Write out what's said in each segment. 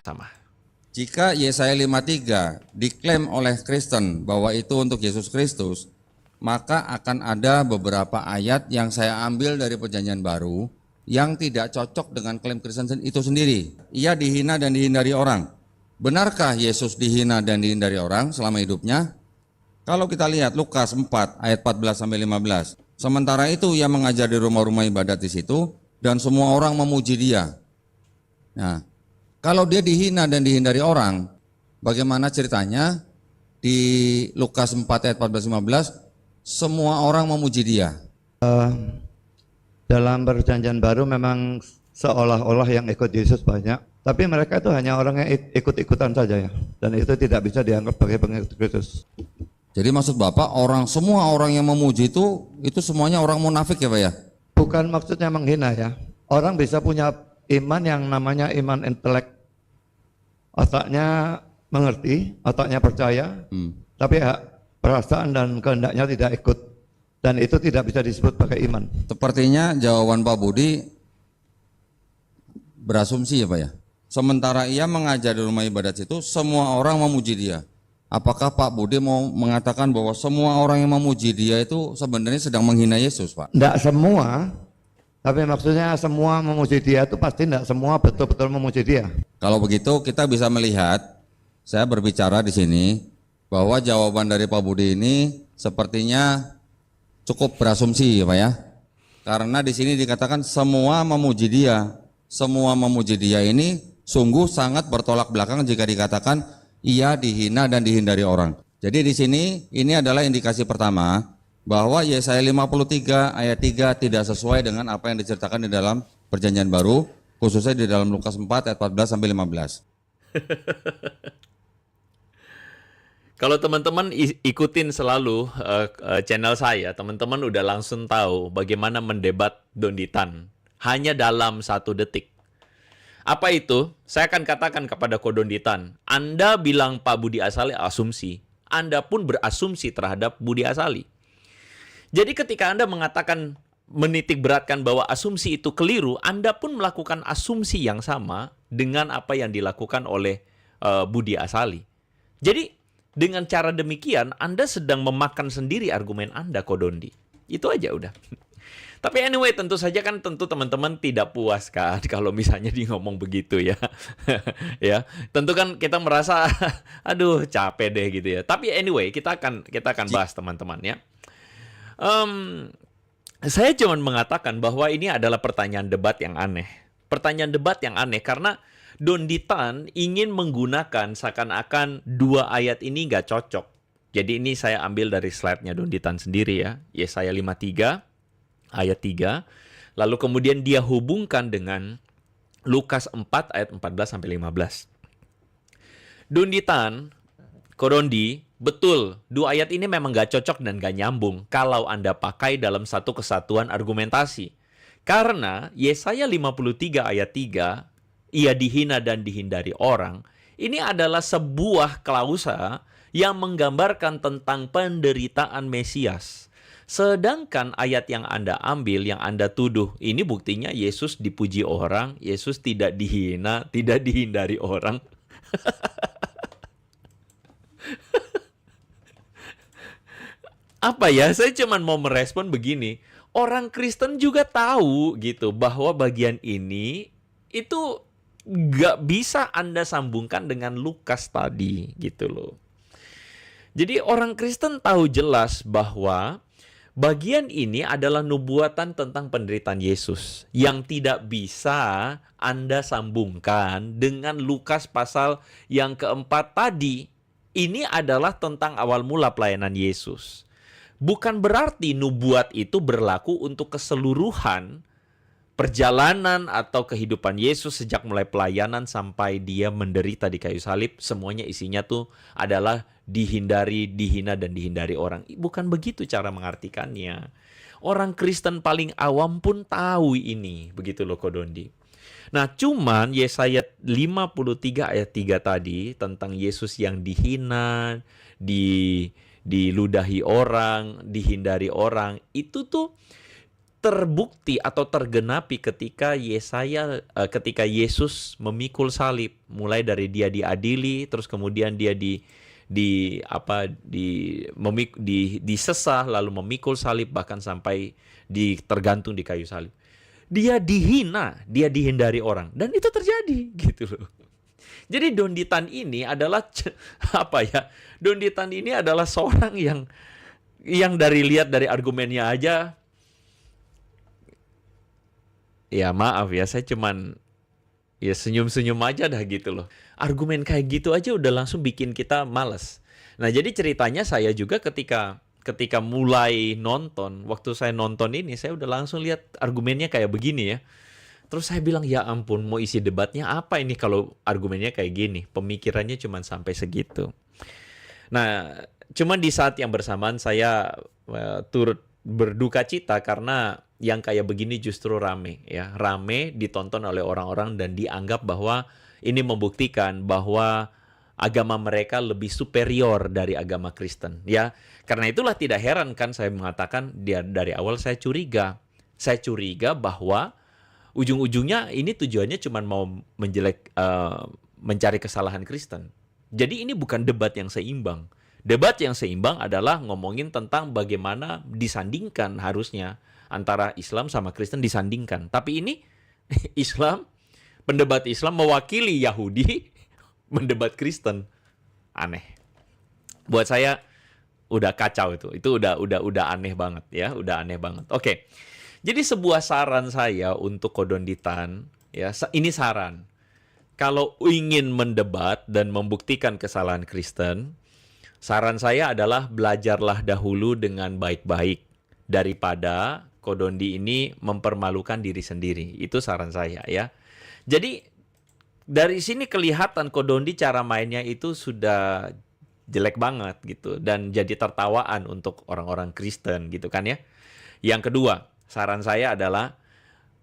sama. Jika Yesaya 53 diklaim oleh Kristen bahwa itu untuk Yesus Kristus, maka akan ada beberapa ayat yang saya ambil dari Perjanjian Baru yang tidak cocok dengan klaim Kristen itu sendiri. Ia dihina dan dihindari orang. Benarkah Yesus dihina dan dihindari orang selama hidupnya? Kalau kita lihat Lukas 4 ayat 14 sampai 15. Sementara itu ia mengajar di rumah-rumah ibadat di situ dan semua orang memuji dia. Nah, kalau dia dihina dan dihindari orang, bagaimana ceritanya? Di Lukas 4 ayat 14-15, semua orang memuji dia. Dalam Perjanjian Baru memang seolah-olah yang ikut Yesus banyak, tapi mereka itu hanya orang yang ikut-ikutan saja ya, dan itu tidak bisa dianggap sebagai pengikut Kristus. Jadi maksud Bapak, semua orang yang memuji itu semuanya orang munafik ya Pak ya? Bukan maksudnya menghina ya, orang bisa punya iman yang namanya iman intelek. Otaknya mengerti, otaknya percaya, tapi perasaan dan kehendaknya tidak ikut, dan itu tidak bisa disebut pakai iman. Sepertinya jawaban Pak Budi berasumsi ya Pak ya. Sementara ia mengajar di rumah ibadat itu, semua orang memuji dia. Apakah Pak Budi mau mengatakan bahwa semua orang yang memuji dia itu sebenarnya sedang menghina Yesus Pak? Tidak semua, tapi maksudnya semua memuji dia itu pasti tidak semua betul-betul memuji dia. Kalau begitu kita bisa melihat, saya berbicara di sini bahwa jawaban dari Pak Budi ini sepertinya cukup berasumsi ya Pak ya. Karena di sini dikatakan semua memuji dia. Semua memuji dia ini sungguh sangat bertolak belakang jika dikatakan ia dihina dan dihindari orang. Jadi di sini ini adalah indikasi pertama bahwa Yesaya 53 ayat 3 tidak sesuai dengan apa yang diceritakan di dalam Perjanjian Baru, khususnya di dalam Lukas 4 ayat 14 sampai 15. Kalau teman-teman ikutin selalu channel saya, teman-teman udah langsung tahu bagaimana mendebat Donditan hanya dalam 1 detik. Apa itu? Saya akan katakan kepada Kodonditan, Anda bilang Pak Budi Asali asumsi, Anda pun berasumsi terhadap Budi Asali. Jadi ketika Anda mengatakan, menitik beratkan bahwa asumsi itu keliru, Anda pun melakukan asumsi yang sama dengan apa yang dilakukan oleh Budi Asali. Jadi dengan cara demikian, Anda sedang memakan sendiri argumen Anda, Kodondi. Itu aja udah. Tapi anyway, tentu saja kan teman-teman tidak puas kan kalau misalnya dia ngomong begitu ya. Ya, tentu kan kita merasa aduh capek deh gitu ya. Tapi anyway, kita akan bahas teman-teman ya. Saya cuma mengatakan bahwa ini adalah pertanyaan debat yang aneh. Pertanyaan debat yang aneh karena Donditan ingin menggunakan seakan-akan 2 ayat ini nggak cocok. Jadi ini saya ambil dari slide-nya Donditan sendiri ya. Yesaya 53 ayat 3. Lalu kemudian dia hubungkan dengan Lukas 4 ayat 14 sampai 15. Donditan, Kodondi, betul, 2 ayat ini memang nggak cocok dan nggak nyambung kalau Anda pakai dalam satu kesatuan argumentasi. Karena Yesaya 53 ayat 3, ia dihina dan dihindari orang, ini adalah sebuah klausa yang menggambarkan tentang penderitaan Mesias. Sedangkan ayat yang Anda ambil, yang Anda tuduh, ini buktinya Yesus dipuji orang, Yesus tidak dihina, tidak dihindari orang. Apa ya, saya cuma mau merespon begini. Orang Kristen juga tahu gitu bahwa bagian ini itu nggak bisa Anda sambungkan dengan Lukas tadi gitu loh. Jadi orang Kristen tahu jelas bahwa bagian ini adalah nubuatan tentang penderitaan Yesus yang tidak bisa Anda sambungkan dengan Lukas pasal yang keempat tadi. Ini adalah tentang awal mula pelayanan Yesus. Bukan berarti nubuat itu berlaku untuk keseluruhan perjalanan atau kehidupan Yesus sejak mulai pelayanan sampai dia menderita di kayu salib. Semuanya isinya tuh adalah dihindari, dihina, dan dihindari orang. Bukan begitu cara mengartikannya. Orang Kristen paling awam pun tahu ini. Begitu loh Kodondi. Nah cuman Yesaya 53 ayat 3 tadi tentang Yesus yang dihina, diludahi orang, dihindari orang, itu tuh terbukti atau tergenapi ketika ketika Yesus memikul salib, mulai dari dia diadili, terus kemudian dia disesah, lalu memikul salib, bahkan sampai tergantung di kayu salib. Dia dihina, dia dihindari orang, dan itu terjadi gitu loh. Jadi Don Ditan ini adalah Don Ditan ini adalah seorang yang lihat dari argumennya aja, ya maaf ya, saya cuman ya senyum-senyum aja dah gitu loh. Argumen kayak gitu aja udah langsung bikin kita malas. Nah, jadi ceritanya saya juga ketika mulai nonton, waktu saya nonton ini, saya udah langsung lihat argumennya kayak begini ya. Terus saya bilang, ya ampun, mau isi debatnya apa ini kalau argumennya kayak gini? Pemikirannya cuman sampai segitu. Nah, cuman di saat yang bersamaan saya turut berduka cita karena yang kayak begini justru rame ya. Rame ditonton oleh orang-orang dan dianggap bahwa ini membuktikan bahwa agama mereka lebih superior dari agama Kristen ya. Karena itulah tidak heran kan saya mengatakan dari awal saya curiga. Saya curiga bahwa ujung-ujungnya ini tujuannya cuma mau mencari kesalahan Kristen. Jadi ini bukan debat yang seimbang. Debat yang seimbang adalah ngomongin tentang bagaimana disandingkan harusnya antara Islam sama Kristen disandingkan. Tapi ini pendebat Islam mewakili Yahudi mendebat Kristen. Aneh. Buat saya udah kacau itu. Itu udah aneh banget ya, udah aneh banget. Oke. Jadi sebuah saran saya untuk Kodonditan ya, ini saran. Kalau ingin mendebat dan membuktikan kesalahan Kristen, saran saya adalah belajarlah dahulu dengan baik-baik daripada Kodondi ini mempermalukan diri sendiri. Itu saran saya ya. Jadi dari sini kelihatan Kodondi cara mainnya itu sudah jelek banget gitu dan jadi tertawaan untuk orang-orang Kristen gitu kan ya. Yang kedua, saran saya adalah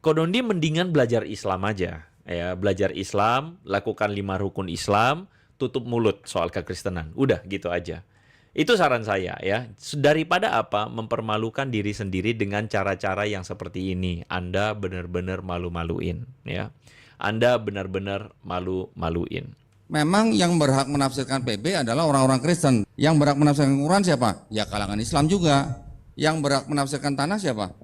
Kodondi mendingan belajar Islam aja ya, belajar Islam, lakukan 5 rukun Islam, tutup mulut soal kekristenan. Udah gitu aja. Itu saran saya ya. Daripada apa? Mempermalukan diri sendiri dengan cara-cara yang seperti ini. Anda benar-benar malu-maluin ya. Anda benar-benar malu-maluin. Memang yang berhak menafsirkan PB adalah orang-orang Kristen. Yang berhak menafsirkan Quran siapa? Ya kalangan Islam juga. Yang berhak menafsirkan tanah siapa?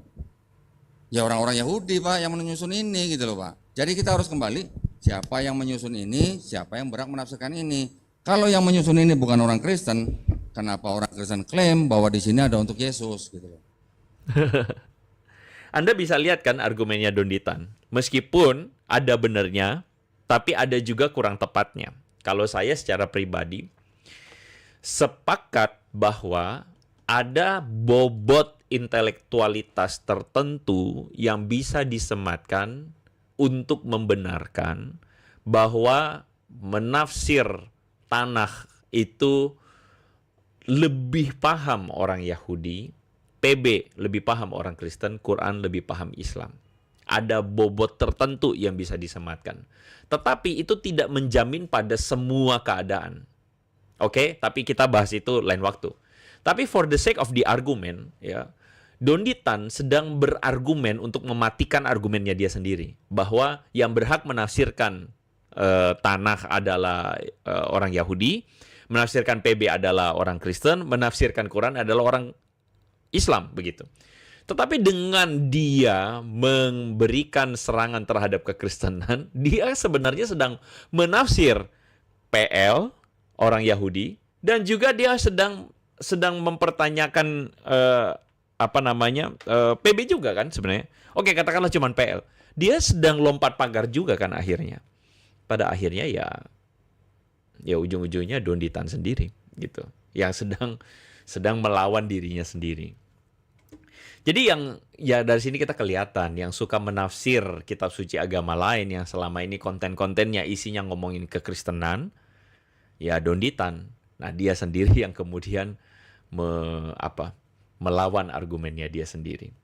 Ya orang-orang Yahudi Pak yang menyusun ini gitu loh Pak. Jadi kita harus kembali siapa yang menyusun ini, siapa yang berhak menafsirkan ini. Kalau yang menyusun ini bukan orang Kristen, kenapa orang Kristen klaim bahwa di sini ada untuk Yesus gitu loh. Anda bisa lihat kan argumennya Donditan. Meskipun ada benernya, tapi ada juga kurang tepatnya. Kalau saya secara pribadi sepakat bahwa ada bobot intelektualitas tertentu yang bisa disematkan untuk membenarkan bahwa menafsir tanah itu lebih paham orang Yahudi, PB lebih paham orang Kristen, Quran lebih paham Islam. Ada bobot tertentu yang bisa disematkan. Tetapi itu tidak menjamin pada semua keadaan. Oke, tapi kita bahas itu lain waktu. Tapi for the sake of the argument, ya, Donditan sedang berargumen untuk mematikan argumennya dia sendiri. Bahwa yang berhak menafsirkan tanah adalah orang Yahudi, menafsirkan PB adalah orang Kristen, menafsirkan Quran adalah orang Islam, begitu. Tetapi dengan dia memberikan serangan terhadap kekristenan, dia sebenarnya sedang menafsir PL, orang Yahudi, dan juga dia sedang mempertanyakan PB juga kan sebenarnya. Oke, katakanlah cuman PL. Dia sedang lompat pagar juga kan akhirnya. Pada akhirnya ya ujung-ujungnya Donditan sendiri gitu. Yang sedang melawan dirinya sendiri. Jadi dari sini kita kelihatan yang suka menafsir kitab suci agama lain yang selama ini konten-kontennya isinya ngomongin kekristenan, ya Donditan. Nah, dia sendiri yang kemudian melawan argumennya dia sendiri.